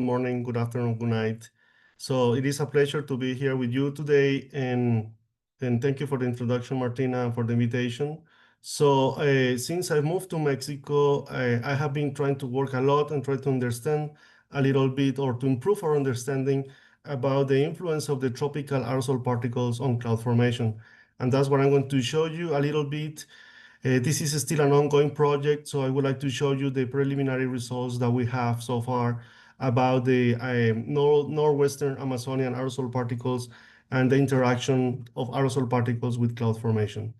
morning, good afternoon, good night. So it is a pleasure to be here with you today, and thank you for the introduction, Martina, and for the invitation. So since I moved to Mexico, I have been trying to work a lot and try to understand a little bit or to improve our understanding about the influence of the tropical aerosol particles on cloud formation. And that's what I'm going to show you a little bit. This is still an ongoing project, so I would like to show you the preliminary results that we have so far about the northwestern Amazonian aerosol particles and the interaction of aerosol particles with cloud formation.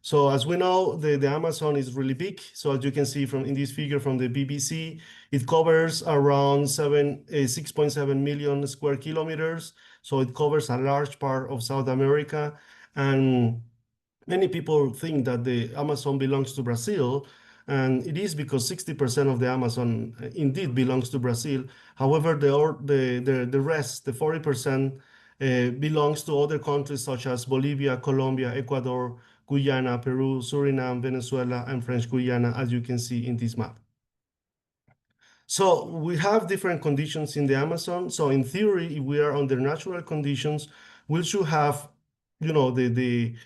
So as we know, the Amazon is really big. So as you can see from in this figure from the BBC, it covers around 6.7 million square kilometers. So it covers a large part of South America. And many people think that the Amazon belongs to Brazil, and it is because 60% of the Amazon indeed belongs to Brazil. However, the rest, the 40%, belongs to other countries such as Bolivia, Colombia, Ecuador, Guyana, Peru, Suriname, Venezuela, and French Guiana, as you can see in this map. So we have different conditions in the Amazon. So in theory, if we are under natural conditions, we should have, the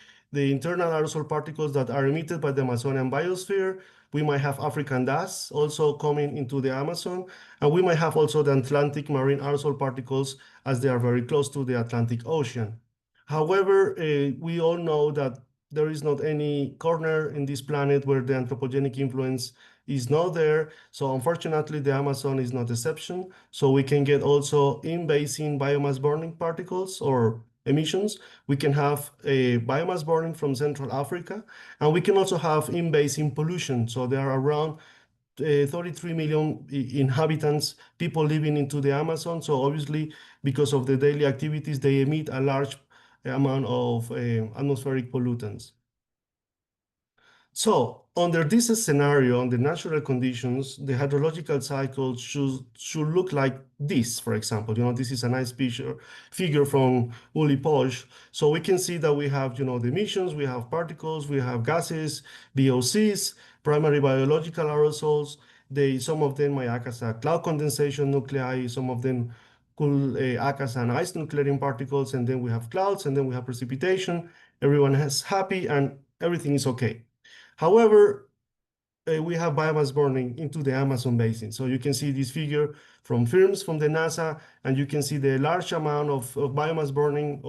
internal aerosol particles that are emitted by the Amazonian biosphere. We might have African dust also coming into the Amazon, and we might have also the Atlantic marine aerosol particles as they are very close to the Atlantic Ocean. However, we all know that there is not any corner in this planet where the anthropogenic influence is not there. So unfortunately, the Amazon is not exception. So we can get also in-basin biomass burning particles or emissions. We can have a biomass burning from Central Africa, and we can also have in-basin pollution. So there are around 33 million inhabitants, people living into the Amazon. So obviously, because of the daily activities, they emit a large amount of atmospheric pollutants. So under this scenario, under natural conditions, the hydrological cycle should look like this, for example. This is a nice figure from Uli Posch. So we can see that we have, the emissions, we have particles, we have gases, VOCs, primary biological aerosols. Some of them might act as a cloud condensation nuclei, some of them could act as an ice nucleating particles, and then we have clouds, and then we have precipitation. Everyone is happy, and everything is okay. However, we have biomass burning into the Amazon basin. So you can see this figure from films from the NASA, and you can see the large amount of biomass burning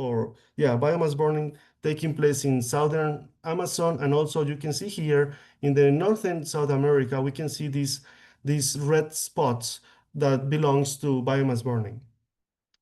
biomass burning taking place in southern Amazon. And also you can see here in the northern South America, we can see these red spots that belongs to biomass burning.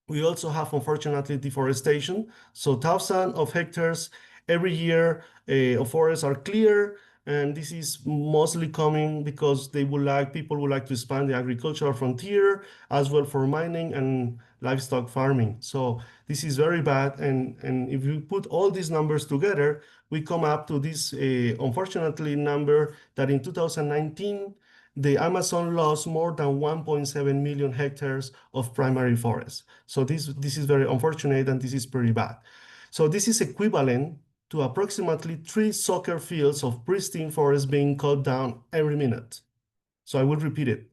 We also have, unfortunately, deforestation. So thousands of hectares every year of forests are clear, and this is mostly coming because people would like to expand the agricultural frontier as well for mining and livestock farming. So this is very bad, and if you put all these numbers together, we come up to this unfortunately number that in 2019 the Amazon lost more than 1.7 million hectares of primary forest. So this is very unfortunate, and this is pretty bad. So this is equivalent to approximately 3 soccer fields of pristine forest being cut down every minute. So I will repeat it.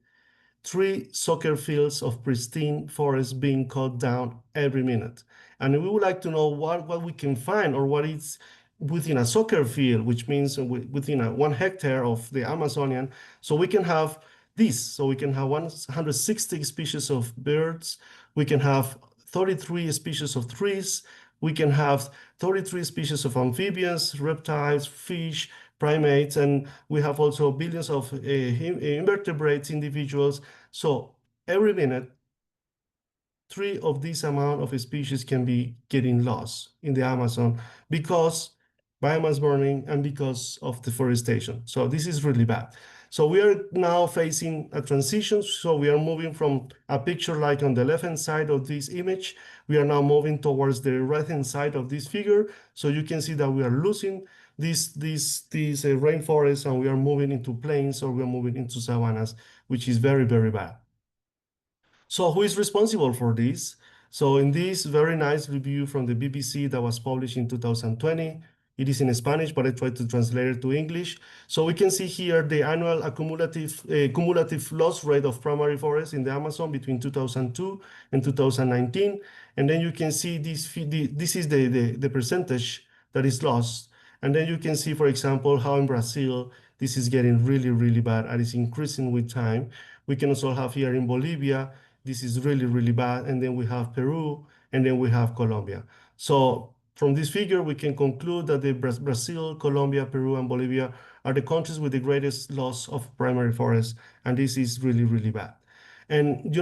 3 soccer fields of pristine forest being cut down every minute. And we would like to know what we can find, or what is within a soccer field, which means within 1 hectare of the Amazonian. So we can have this. So we can have 160 species of birds. We can have 33 species of trees. We can have 33 species of amphibians, reptiles, fish, primates, and we have also billions of invertebrates individuals. So every minute, 3 of this amount of species can be getting lost in the Amazon because biomass burning and because of deforestation. So this is really bad. So we are now facing a transition. So we are moving from a picture like on the left-hand side of this image. We are now moving towards the right-hand side of this figure. So you can see that we are losing these rainforests, and we are moving into plains, or we are moving into savannas, which is very, very bad. So who is responsible for this? So in this very nice review from the BBC that was published in 2020, It is in Spanish, but I tried to translate it to English. So we can see here the annual cumulative loss rate of primary forest in the Amazon between 2002 and 2019. And then you can see this is the percentage that is lost. And then you can see, for example, how in Brazil, this is getting really, really bad and it's increasing with time. We can also have here in Bolivia, this is really, really bad. And then we have Peru, and then we have Colombia. So from this figure, we can conclude that Brazil, Colombia, Peru, and Bolivia are the countries with the greatest loss of primary forests, and this is really, really bad. And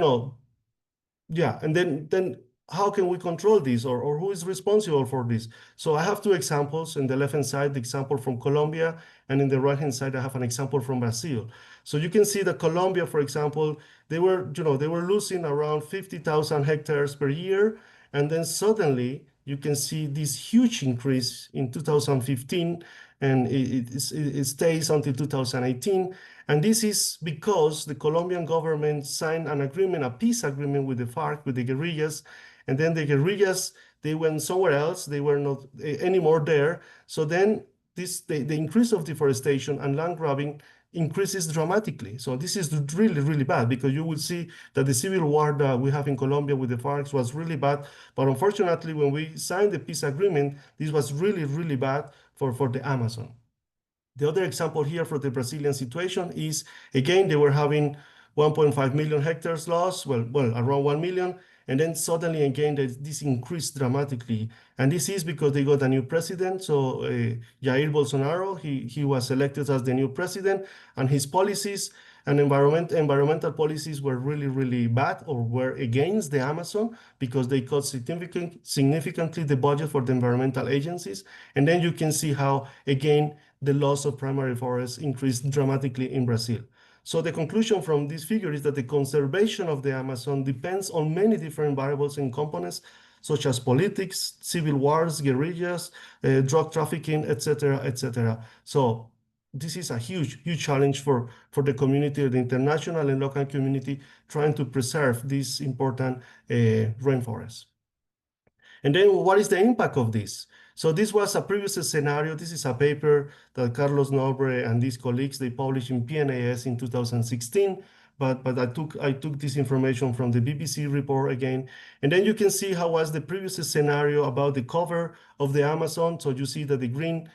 yeah, and then how can we control this, or who is responsible for this? So I have two examples. In the left-hand side, the example from Colombia, and in the right-hand side, I have an example from Brazil. So you can see that Colombia, for example, they were losing around 50,000 hectares per year, and then suddenly you can see this huge increase in 2015, and it stays until 2018. And this is because the Colombian government signed an agreement, a peace agreement with the FARC, with the guerrillas. And then the guerrillas, they went somewhere else. They were not anymore there. So then the increase of deforestation and land grabbing increases dramatically. So this is really, really bad, because you will see that the civil war that we have in Colombia with the FARC was really bad. But unfortunately, when we signed the peace agreement, this was really, really bad for the Amazon. The other example here for the Brazilian situation is, again, they were having 1.5 million hectares lost, well, around 1 million. And then suddenly again, this increased dramatically. And this is because they got a new president. So Jair Bolsonaro, he was elected as the new president, and his policies and environmental policies were really, really bad, or were against the Amazon, because they cut significantly the budget for the environmental agencies. And then you can see how, again, the loss of primary forests increased dramatically in Brazil. So the conclusion from this figure is that the conservation of the Amazon depends on many different variables and components, such as politics, civil wars, guerrillas, drug trafficking, etc., etc. So this is a huge, huge challenge for the community, the international and local community, trying to preserve these important rainforests. And then what is the impact of this? So this was a previous scenario. This is a paper that Carlos Nobre and these colleagues, they published in PNAS in 2016. But I took this information from the BBC report again. And then you can see how was the previous scenario about the cover of the Amazon. So you see that the green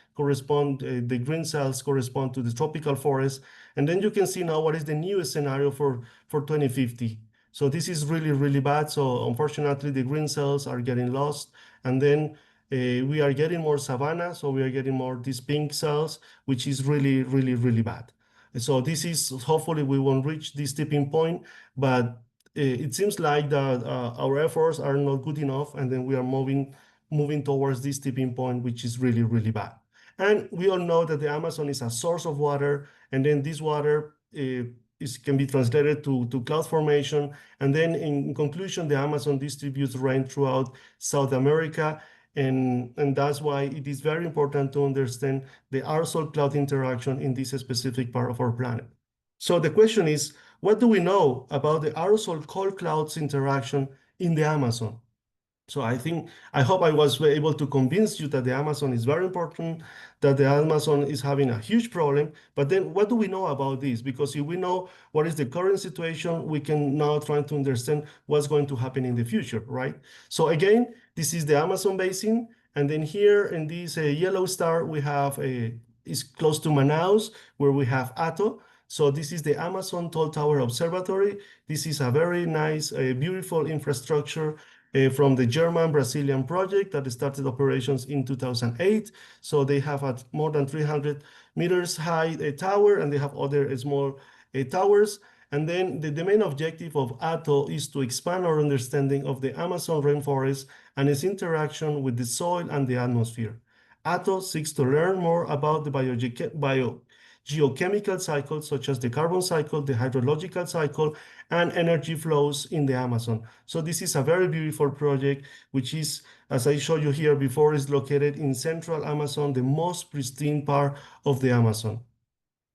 cells correspond to the tropical forest. And then you can see now what is the newest scenario for 2050. So this is really, really bad. So unfortunately, the green cells are getting lost. And then we are getting more savanna. So we are getting more these pink cells, which is really, really, really bad. So this is, hopefully we won't reach this tipping point, but it seems like that our efforts are not good enough. And then we are moving towards this tipping point, which is really, really bad. And we all know that the Amazon is a source of water. And then this water can be translated to cloud formation. And then in conclusion, the Amazon distributes rain throughout South America. And that's why it is very important to understand the aerosol cloud interaction in this specific part of our planet. So the question is, what do we know about the aerosol cold clouds interaction in the Amazon? So I hope I was able to convince you that the Amazon is very important, that the Amazon is having a huge problem. But then what do we know about this? Because if we know what is the current situation, we can now try to understand what's going to happen in the future, right? So again, this is the Amazon basin. And then here in this yellow star, we have is close to Manaus, where we have Ato. So this is the Amazon Tall Tower Observatory. This is a very nice, beautiful infrastructure from the German-Brazilian project that started operations in 2008. So they have a more than 300 meters high tower, and they have other small towers. And then the main objective of ATO is to expand our understanding of the Amazon rainforest and its interaction with the soil and the atmosphere. ATO seeks to learn more about the geochemical cycles, such as the carbon cycle, the hydrological cycle, and energy flows in the Amazon. So this is a very beautiful project, which is, as I showed you here before, is located in central Amazon, the most pristine part of the Amazon.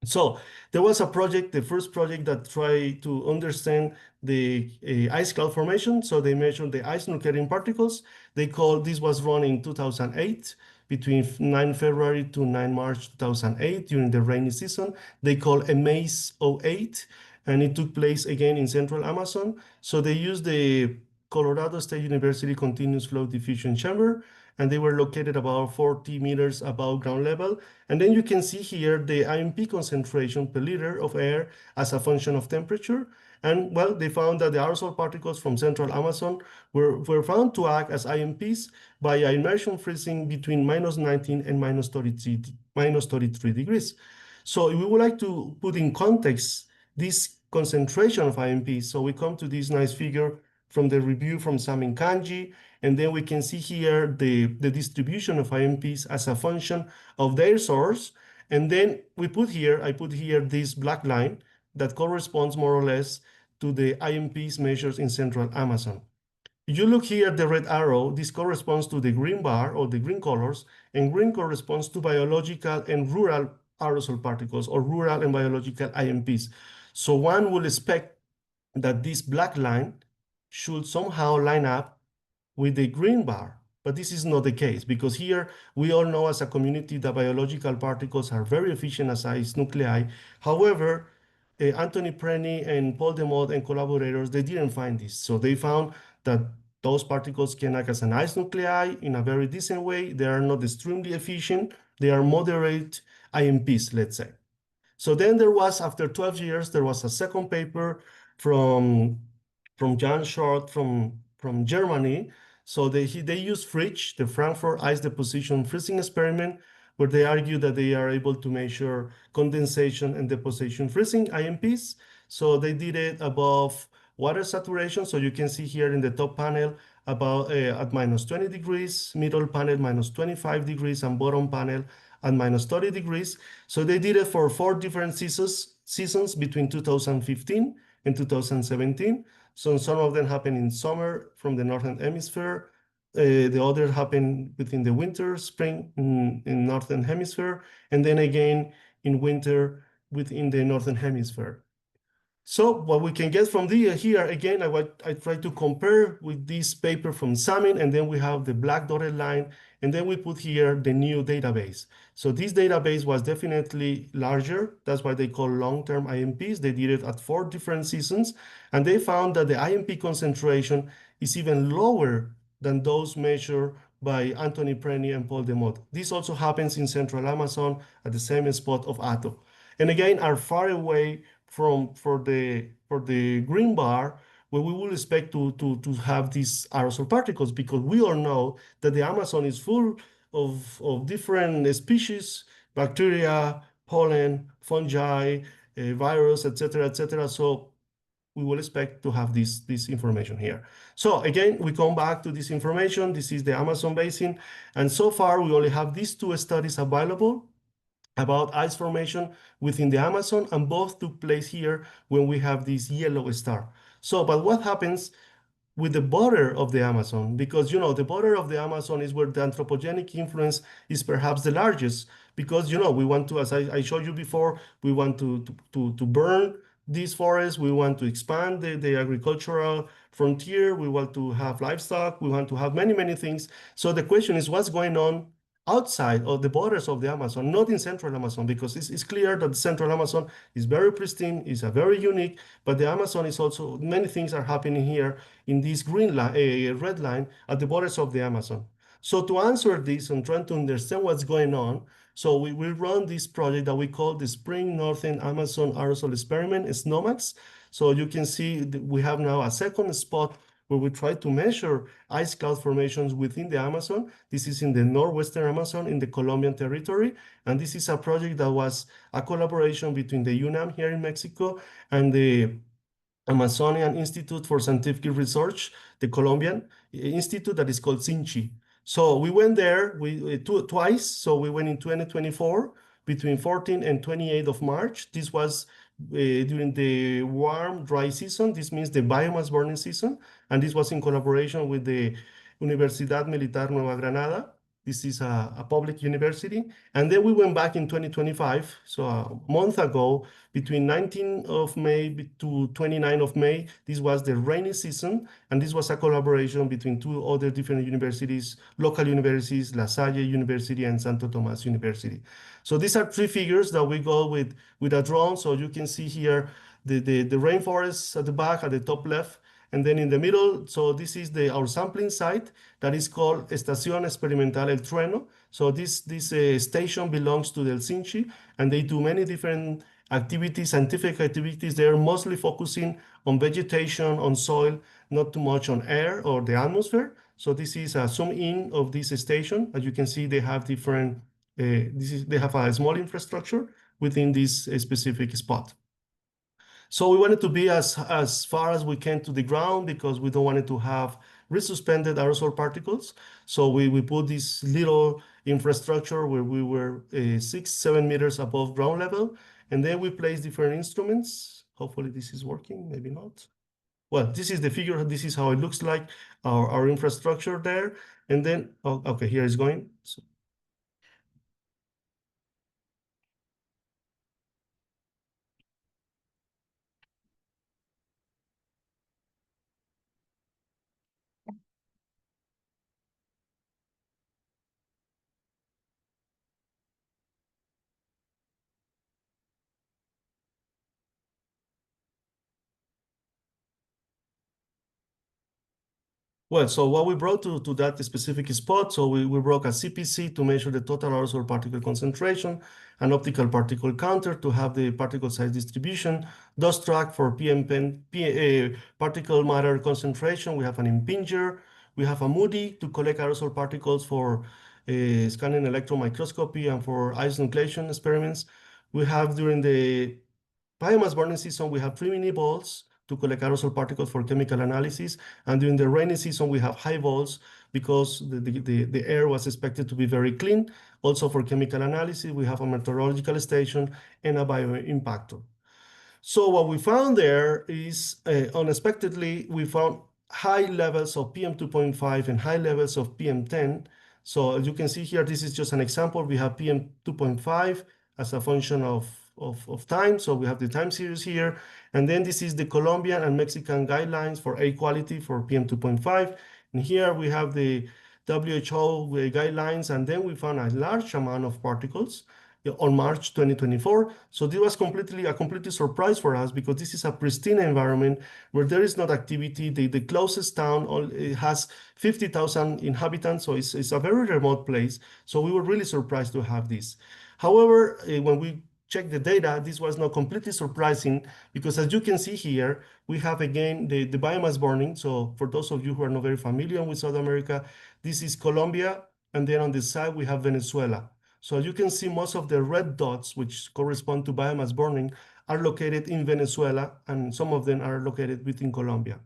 So there was a project, the first project, that tried to understand the ice cloud formation. So they measured the ice nucleating particles. This was run in 2008 between 9 February to 9 March 2008 during the rainy season. They call a Maze '08, and it took place again in central Amazon. So they used the Colorado State University Continuous Flow Diffusion Chamber, and they were located about 40 meters above ground level. And then you can see here the IMP concentration per liter of air as a function of temperature. And well, they found that the aerosol particles from central Amazon were found to act as IMPs by immersion freezing between -19 and -33 degrees. So we would like to put in context this concentration of IMPs. So we come to this nice figure from the review from Samin Kanji, and then we can see here the distribution of IMPs as a function of their source. And then I put here this black line that corresponds more or less to the IMPs measured in central Amazon. If you look here at the red arrow, this corresponds to the green bar or the green colors, and green corresponds to biological and rural aerosol particles or rural and biological IMPs. So one would expect that this black line should somehow line up with the green bar, but this is not the case, because here we all know as a community that biological particles are very efficient as ice nuclei. However, Anthony Prenny and Paul DeMott and collaborators, they didn't find this. So they found that those particles can act as an ice nuclei in a very decent way. They are not extremely efficient. They are moderate IMPs, let's say. So then there was, after 12 years, there was a second paper from Jan Short from Germany. So they used FRIDGE, the Frankfurt Ice Deposition Freezing Experiment, where they argue that they are able to measure condensation and deposition freezing, IMPs. So they did it above water saturation. So you can see here in the top panel about at -20 degrees, middle panel -25 degrees, and bottom panel at -30 degrees. So they did it for 4 different seasons between 2015 and 2017. So some of them happen in summer from the Northern Hemisphere. The others happen within the winter, spring in Northern Hemisphere, and then again in winter within the Northern Hemisphere. So what we can get from here, again, I try to compare with this paper from Samin, and then we have the black dotted line, and then we put here the new database. So this database was definitely larger. That's why they call long-term IMPs. They did it at 4 different seasons, and they found that the IMP concentration is even lower than those measured by Anthony Prenny and Paul DeMott. This also happens in central Amazon at the same spot of Atto. And again, are far away for the green bar, where we will expect to have these aerosol particles, because we all know that the Amazon is full of different species, bacteria, pollen, fungi, virus, etc., etc. So we will expect to have this information here. So again, we come back to this information. This is the Amazon basin, and so far we only have these 2 studies available about ice formation within the Amazon, and both took place here when we have this yellow star. So, but what happens with the border of the Amazon? Because, the border of the Amazon is where the anthropogenic influence is perhaps the largest, because, we want to, as I showed you before, we want to burn these forests, we want to expand the agricultural frontier, we want to have livestock, we want to have many, many things. So the question is, what's going on outside of the borders of the Amazon, not in central Amazon, because it's clear that the central Amazon is very pristine, is a very unique, but the Amazon is also, many things are happening here in this green line, red line at the borders of the Amazon. So to answer this and trying to understand what's going on, so we will run this project that we call the Spring Northern Amazon Aerosol Experiment, SNOMAX. So you can see we have now a second spot where we try to measure ice cloud formations within the Amazon. This is in the northwestern Amazon in the Colombian territory. And this is a project that was a collaboration between the UNAM here in Mexico and the Amazonian Institute for Scientific Research, the Colombian institute that is called SINCHI. So we went there twice. So we went in 2024 between 14 and 28 of March. This was during the warm, dry season. This means the biomass burning season. And this was in collaboration with the Universidad Militar Nueva Granada. This is a public university. And then we went back in 2025, so a month ago, between 19th of May to 29th of May, this was the rainy season, and this was a collaboration between two other different universities, local universities, La Salle University and Santo Tomas University. So these are three figures that we got with a drone. So you can see here the rainforest at the back, at the top left, and then in the middle, so this is our sampling site that is called Estación Experimental El Trueno. So this station belongs to the Helsinki, and they do many different activities, scientific activities. They are mostly focusing on vegetation, on soil, not too much on air or the atmosphere. So this is a zoom in of this station. As you can see, they have different, they have a small infrastructure within this specific spot. So we wanted to be as far as we can to the ground because we don't want it to have resuspended aerosol particles. So we put this little infrastructure where we were 6, 7 meters above ground level. And then we place different instruments. Hopefully this is working, maybe not. Well, this is the figure. This is how it looks like, our infrastructure there. And then, oh, okay, here it's going. So, well, so what we brought to that specific spot, so we broke a CPC to measure the total aerosol particle concentration, an optical particle counter to have the particle size distribution, dust track for particle matter concentration. We have an impinger. We have a Moody to collect aerosol particles for scanning electron microscopy and for ice nucleation experiments. We have during the biomass burning season, we have 3 mini balls to collect aerosol particles for chemical analysis. And during the rainy season, we have high balls because the air was expected to be very clean. Also for chemical analysis, we have a meteorological station and a bioimpactor. So what we found there is unexpectedly, we found high levels of PM2.5 and high levels of PM10. So as you can see here, this is just an example. We have PM2.5 as a function of time. So we have the time series here. And then this is the Colombian and Mexican guidelines for air quality for PM2.5. And here we have the WHO guidelines. And then we found a large amount of particles on March 2024. So this was a completely surprise for us because this is a pristine environment where there is not activity. The closest town it has 50,000 inhabitants, so it's a very remote place. So we were really surprised to have this. However, when we checked the data, this was not completely surprising because as you can see here, we have again the biomass burning. So for those of you who are not very familiar with South America, this is Colombia, and then on the side we have Venezuela. So you can see most of the red dots, which correspond to biomass burning, are located in Venezuela, and some of them are located within Colombia.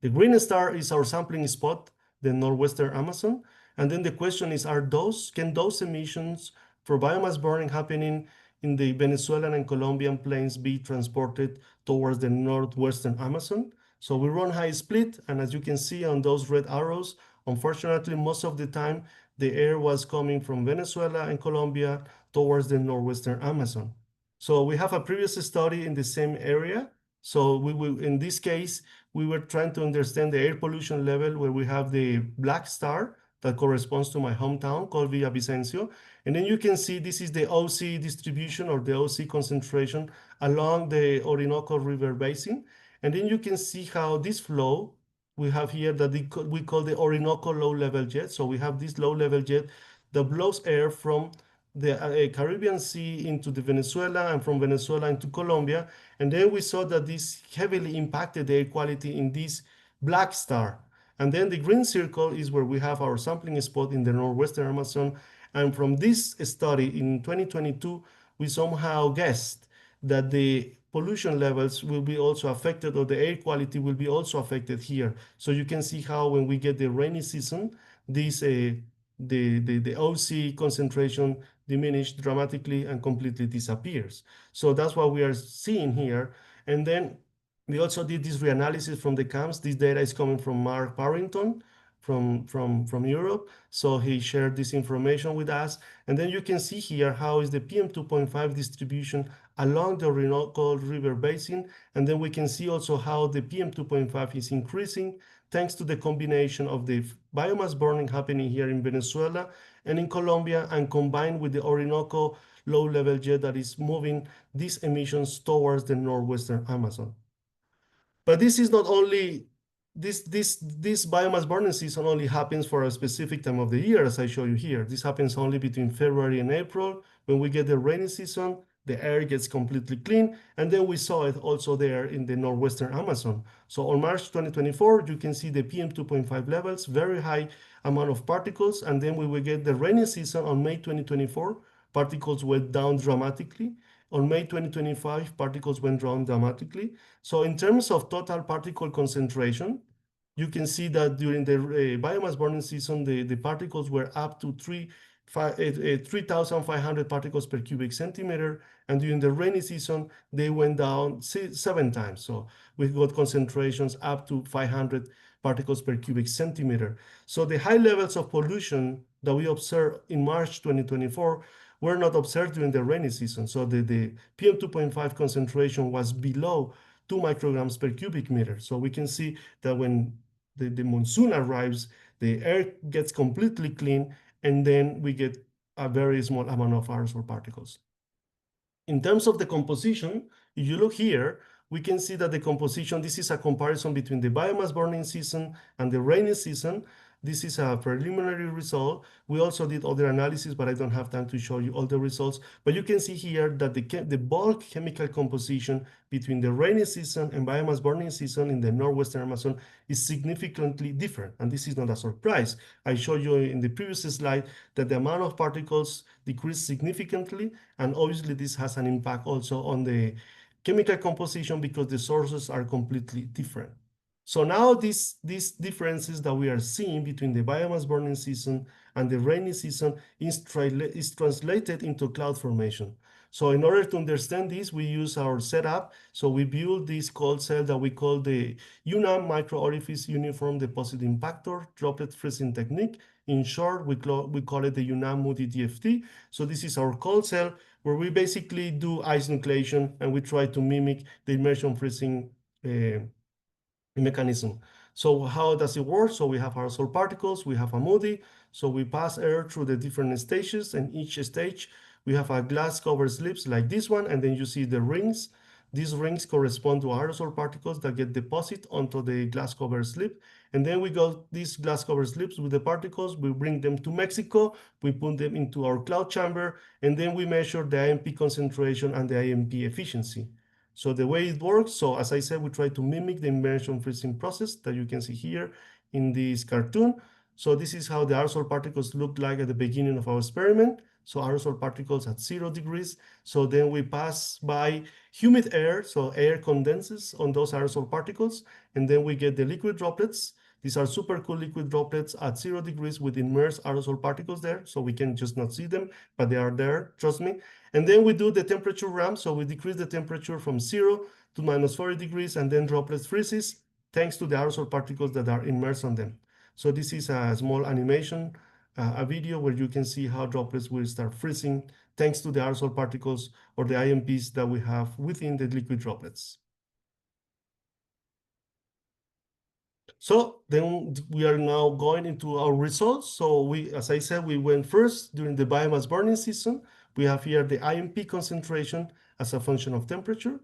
The green star is our sampling spot, the northwestern Amazon. And then the question is, can those emissions for biomass burning happening in the Venezuelan and Colombian plains be transported towards the northwestern Amazon? So we run high split, and as you can see on those red arrows, unfortunately, most of the time, the air was coming from Venezuela and Colombia towards the northwestern Amazon. So we have a previous study in the same area. So in this case, we were trying to understand the air pollution level where we have the black star that corresponds to my hometown called Villavicencio. And then you can see this is the OC distribution or the OC concentration along the Orinoco River basin. And then you can see how this flow we have here that we call the Orinoco low-level jet. So we have this low-level jet that blows air from the Caribbean Sea into the Venezuela and from Venezuela into Colombia. And then we saw that this heavily impacted the air quality in this black star. And then the green circle is where we have our sampling spot in the northwestern Amazon. And from this study in 2022, we somehow guessed that the pollution levels will be also affected, or the air quality will be also affected here. So you can see how when we get the rainy season, this the OC concentration diminished dramatically and completely disappears. So that's what we are seeing here. And then we also did this reanalysis from the camps. This data is coming from Mark Parrington from Europe. So he shared this information with us. And then you can see here how is the PM2.5 distribution along the Orinoco River Basin. And then we can see also how the PM2.5 is increasing thanks to the combination of the biomass burning happening here in Venezuela and in Colombia, and combined with the Orinoco low-level jet that is moving these emissions towards the northwestern Amazon. But this is not only this biomass burning season only happens for a specific time of the year, as I show you here. This happens only between February and April. When we get the rainy season, the air gets completely clean, and then we saw it also there in the northwestern Amazon. So on March 2024, you can see the PM2.5 levels, very high amount of particles, and then when we get the rainy season on May 2024, particles went down dramatically. On May 2025, particles went down dramatically. So in terms of total particle concentration, you can see that during the biomass burning season, the particles were up to 3,500 particles per cubic centimeter. And during the rainy season, they went down 7 times. So we got concentrations up to 500 particles per cubic centimeter. So the high levels of pollution that we observed in March 2024 were not observed during the rainy season. So the PM2.5 concentration was below 2 micrograms per cubic meter. So we can see that when the monsoon arrives, the air gets completely clean, and then we get a very small amount of aerosol particles. In terms of the composition, if you look here, we can see that the composition, this is a comparison between the biomass burning season and the rainy season. This is a preliminary result. We also did other analysis, but I don't have time to show you all the results. But you can see here that the bulk chemical composition between the rainy season and biomass burning season in the northwestern Amazon is significantly different. And this is not a surprise. I showed you in the previous slide that the amount of particles decreased significantly. And obviously this has an impact also on the chemical composition because the sources are completely different. So now these differences that we are seeing between the biomass burning season and the rainy season is translated into cloud formation. So in order to understand this, we use our setup. So we build this cold cell that we call the UNAM micro-orifice uniform deposit impactor droplet freezing technique. In short, we call it the UNAM Moody DFT. So this is our cold cell where we basically do ice nucleation and we try to mimic the immersion freezing mechanism. So how does it work? So we have aerosol particles, we have a Moody, so we pass air through the different stages, and each stage we have a glass cover slips like this one, and then you see the rings. These rings correspond to aerosol particles that get deposited onto the glass cover slip. And then we got these glass cover slips with the particles, we bring them to Mexico, we put them into our cloud chamber, and then we measure the IMP concentration and the IMP efficiency. So the way it works, so as I said, we try to mimic the immersion freezing process that you can see here in this cartoon. So this is how the aerosol particles look like at the beginning of our experiment. So aerosol particles at 0 degrees. So then we pass by humid air, so air condenses on those aerosol particles, and then we get the liquid droplets. These are super cool liquid droplets at 0 degrees with immersed aerosol particles there, so we can just not see them, but they are there, trust me. And then we do the temperature ramp, so we decrease the temperature from 0 to minus 40 degrees, and then droplets freezes, thanks to the aerosol particles that are immersed on them. So this is a small animation, a video where you can see how droplets will start freezing, thanks to the aerosol particles or the IMPs that we have within the liquid droplets. So then we are now going into our results. So we, as I said, we went first during the biomass burning season. We have here the IMP concentration as a function of temperature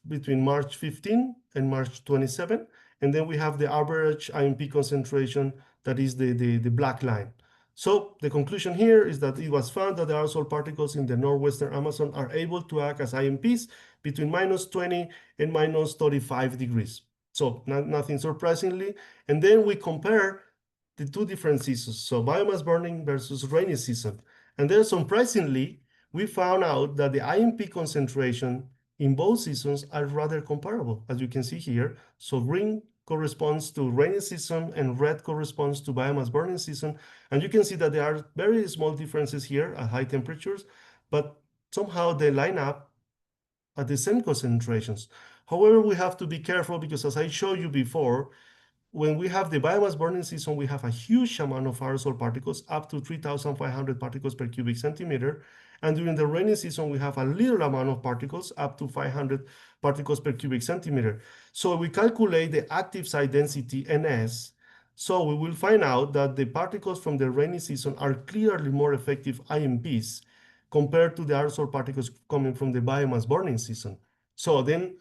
between March 15 and March 27. And then we have the average IMP concentration, that is the black line. So the conclusion here is that it was found that the aerosol particles in the northwestern Amazon are able to act as IMPs between minus 20 and minus 35 degrees. So nothing surprisingly. And then we compare the two different seasons, so biomass burning versus rainy season. And then surprisingly, we found out that the IMP concentration in both seasons are rather comparable, as you can see here. So green corresponds to rainy season and red corresponds to biomass burning season. And you can see that there are very small differences here at high temperatures, but somehow they line up at the same concentrations. However, we have to be careful because, as I showed you before, when we have the biomass burning season, we have a huge amount of aerosol particles, up to 3,500 particles per cubic centimeter. And during the rainy season, we have a little amount of particles, up to 500 particles per cubic centimeter. So we calculate the active site density, NS. So we will find out that the particles from the rainy season are clearly more effective IMPs compared to the aerosol particles coming from the biomass burning season. So then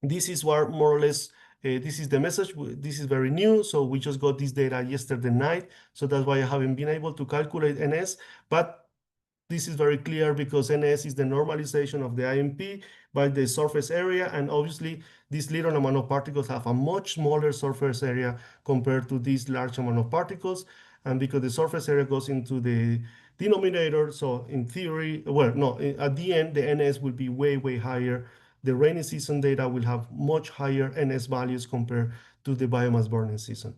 this is where more or less this is the message. This is very new, so we just got this data yesterday night. So that's why I haven't been able to calculate NS, but this is very clear because NS is the normalization of the IMP by the surface area, and obviously this little amount of particles have a much smaller surface area compared to this large amount of particles. And because the surface area goes into the denominator, so in theory, well, no, at the end, the NS will be way, way higher. The rainy season data will have much higher NS values compared to the biomass burning season.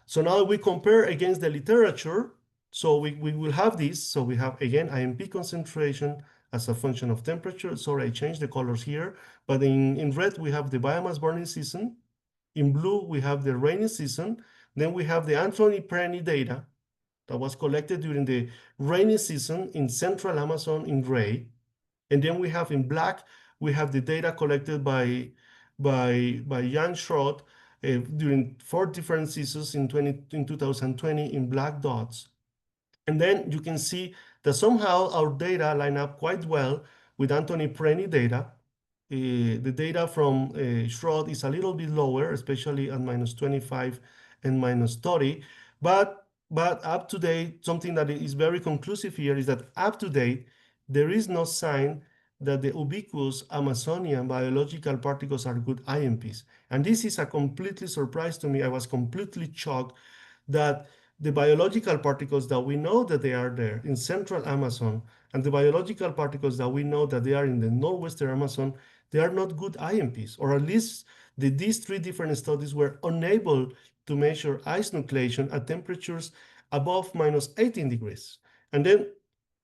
So now we compare against the literature. So we will have this. So we have, again, IMP concentration as a function of temperature. Sorry, I changed the colors here. But in red, we have the biomass burning season. In blue, we have the rainy season. Then we have the Anthony Preni data that was collected during the rainy season in central Amazon in gray. And then we have in black, we have the data collected by Jan Schrott during 4 different seasons in 2020 in black dots. And then you can see that somehow our data line up quite well with Anthony Preni data. The data from Schrott is a little bit lower, especially at -25 and -30. But up to date, something that is very conclusive here is that up to date, there is no sign that the ubiquitous Amazonian biological particles are good IMPs. And this is a completely surprise to me. I was completely shocked that the biological particles that we know that they are there in central Amazon and the biological particles that we know that they are in the northwestern Amazon, they are not good IMPs, or at least these 3 different studies were unable to measure ice nucleation at temperatures above -18 degrees. And then,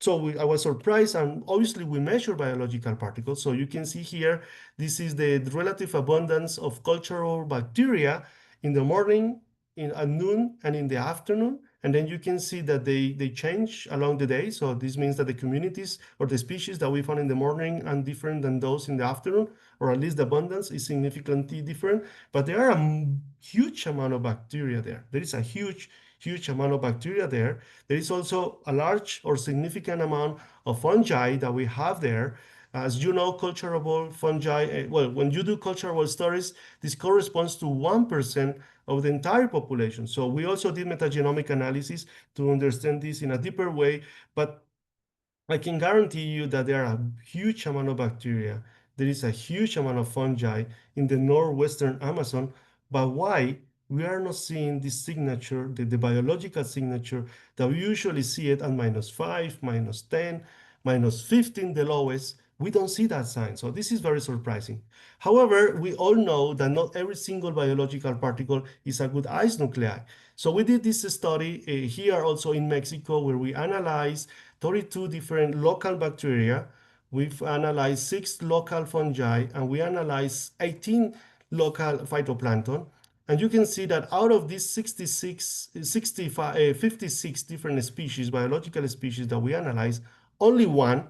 so I was surprised, and obviously we measure biological particles. So you can see here, this is the relative abundance of cultural bacteria in the morning, at noon, and in the afternoon. And then you can see that they change along the day. So this means that the communities or the species that we found in the morning are different than those in the afternoon, or at least the abundance is significantly different. But there are a huge amount of bacteria there. There is a huge, huge amount of bacteria there. There is also a large or significant amount of fungi that we have there. As you know, culturable fungi, well, when you do cultural studies, this corresponds to 1% of the entire population. So we also did metagenomic analysis to understand this in a deeper way, but I can guarantee you that there are a huge amount of bacteria. There is a huge amount of fungi in the northwestern Amazon, but why we are not seeing this signature, the biological signature that we usually see it at -5, -10, -15, the lowest. We don't see that sign. So this is very surprising. However, we all know that not every single biological particle is a good ice nuclei. So we did this study here also in Mexico, where we analyzed 32 different local bacteria. We've analyzed 6 local fungi, and we analyzed 18 local phytoplankton. And you can see that out of these 56 different species, biological species that we analyzed, only one,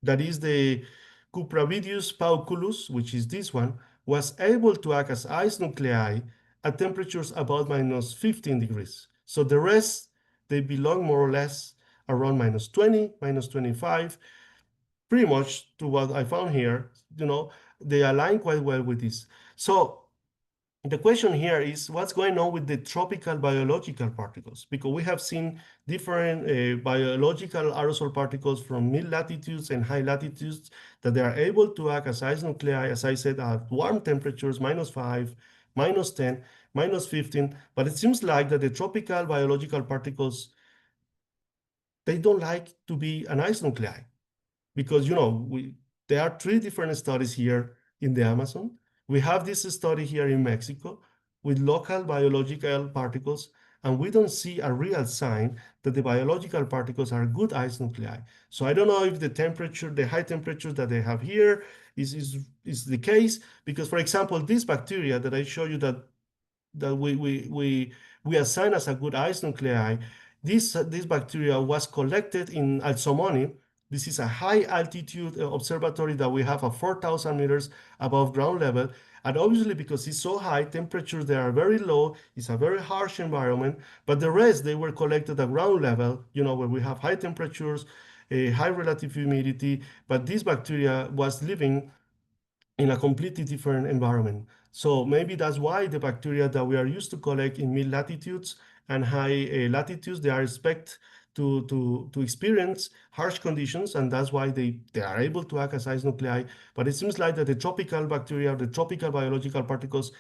that is the Cupravidius pauculus, which is this one, was able to act as ice nuclei at temperatures about -15 degrees. So the rest, they belong more or less around -20, -25, pretty much to what I found here. They align quite well with this. So the question here is what's going on with the tropical biological particles? Because we have seen different biological aerosol particles from mid latitudes and high latitudes that they are able to act as ice nuclei, as I said, at warm temperatures, -5, -10, -15. But it seems like that the tropical biological particles, they don't like to be an ice nuclei. Because there are 3 different studies here in the Amazon. We have this study here in Mexico with local biological particles, and we don't see a real sign that the biological particles are good ice nuclei. So I don't know if the temperature, the high temperature that they have here is the case, because for example, this bacteria that I show you that that we assign as a good ice nuclei, this bacteria was collected in Alzomoni. This is a high altitude observatory that we have at 4,000 meters above ground level. And obviously, because it's so high, temperatures they are very low. It's a very harsh environment. But the rest, they were collected at ground level, where we have high temperatures, a high relative humidity. But this bacteria was living in a completely different environment. So maybe that's why the bacteria that we are used to collect in mid latitudes and high latitudes, they are expect to experience harsh conditions, and that's why they are able to act as ice nuclei. But it seems like that the tropical bacteria, the tropical biological particles,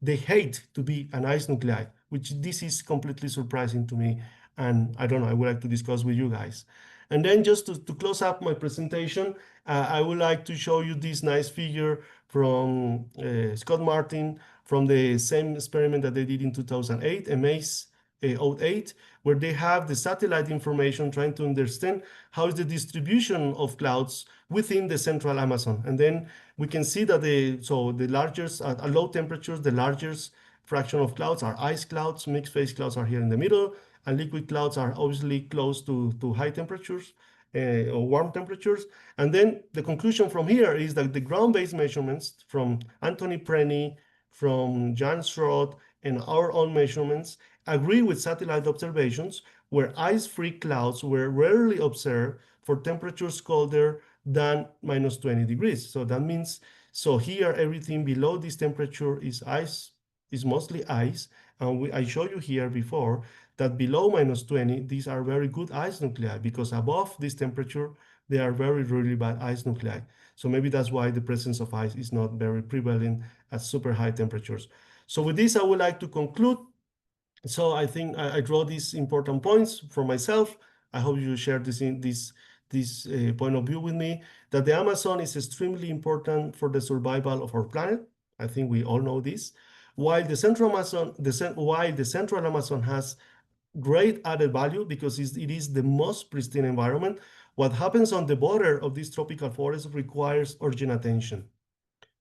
they hate to be an ice nuclei, which this is completely surprising to me. And I don't know, I would like to discuss with you guys. And then just to close up my presentation, I would like to show you this nice figure from Scott Martin from the same experiment that they did in 2008, AMAZE 08, where they have the satellite information trying to understand how is the distribution of clouds within the central Amazon. And then we can see that the largest, at low temperatures, the largest fraction of clouds are ice clouds, mixed phase clouds are here in the middle, and liquid clouds are obviously close to high temperatures or warm temperatures. And then the conclusion from here is that the ground-based measurements from Anthony Prenny, from Jan Schrodt, and our own measurements agree with satellite observations where ice-free clouds were rarely observed for temperatures colder than minus 20 degrees. So that means, so here everything below this temperature is ice, is mostly ice. And I showed you here before that below minus 20, these are very good ice nuclei because above this temperature, they are very, really bad ice nuclei. So maybe that's why the presence of ice is not very prevalent at super high temperatures. So with this, I would like to conclude. So I think I draw these important points for myself. I hope you share this point of view with me, that the Amazon is extremely important for the survival of our planet. I think we all know this. While the Central Amazon, while the Central Amazon has great added value because it is the most pristine environment, what happens on the border of this tropical forest requires urgent attention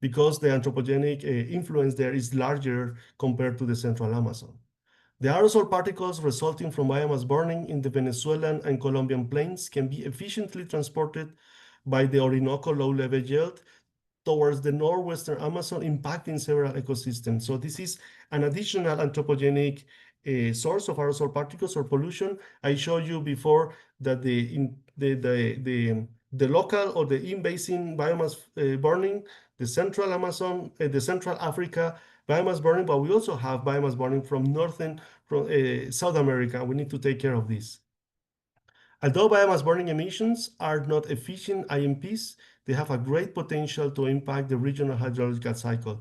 because the anthropogenic influence there is larger compared to the Central Amazon. The aerosol particles resulting from biomass burning in the Venezuelan and Colombian plains can be efficiently transported by the Orinoco low-level yield towards the northwestern Amazon, impacting several ecosystems. So this is an additional anthropogenic source of aerosol particles or pollution. I showed you before that the local or the in-basin biomass burning, the central Amazon, the central Africa biomass burning, but we also have biomass burning from South America. We need to take care of this. Although biomass burning emissions are not efficient IMPs, they have a great potential to impact the regional hydrological cycle.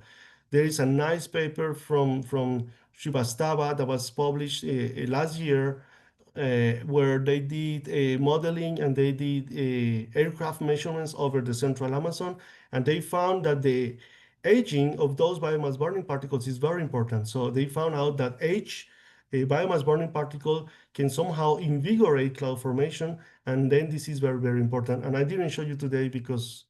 There is a nice paper from Srivastava that was published last year where they did modeling and they did aircraft measurements over the central Amazon, and they found that the aging of those biomass burning particles is very important. So they found out that age, a biomass burning particle can somehow invigorate cloud formation, and then this is very, very important. And I didn't show you today because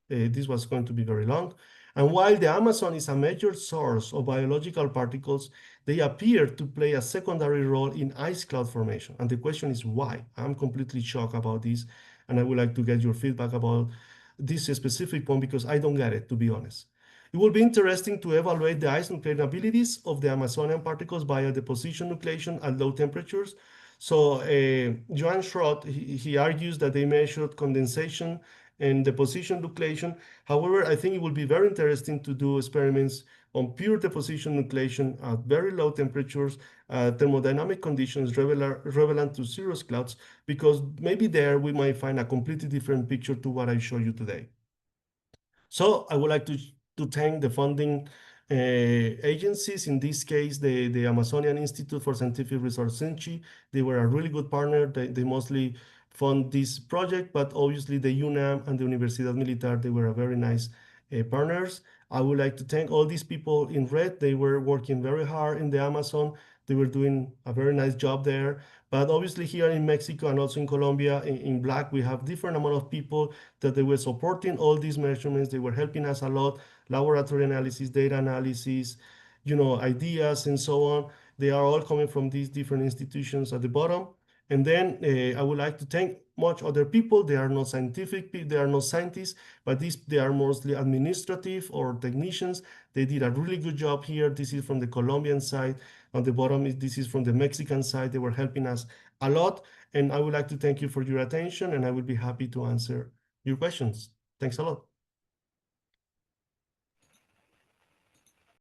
this was going to be very long. And while the Amazon is a major source of biological particles, they appear to play a secondary role in ice cloud formation. And the question is why? I'm completely shocked about this, and I would like to get your feedback about this specific point because I don't get it, to be honest. It will be interesting to evaluate the ice nucleating abilities of the Amazonian particles via deposition nucleation at low temperatures. So Johan Schrott, he argues that they measured condensation and deposition nucleation. However, I think it will be very interesting to do experiments on pure deposition nucleation at very low temperatures, thermodynamic conditions relevant to cirrus clouds, because maybe there we might find a completely different picture to what I showed you today. So I would like to thank the funding agencies, in this case, the Amazonian Institute for Scientific Research, SINCHI. They were a really good partner. They mostly fund this project, but obviously the UNAM and the Universidad Militar, they were a very nice partners. I would like to thank all these people in red. They were working very hard in the Amazon. They were doing a very nice job there. But obviously here in Mexico and also in Colombia, in black, we have different amount of people that they were supporting all these measurements. They were helping us a lot, laboratory analysis, data analysis, ideas and so on. They are all coming from these different institutions at the bottom. And then I would like to thank much other people. They are not they are not scientists, but they are mostly administrative or technicians. They did a really good job here. This is from the Colombian side. On the bottom, this is from the Mexican side. They were helping us a lot. And I would like to thank you for your attention, and I will be happy to answer your questions. Thanks a lot.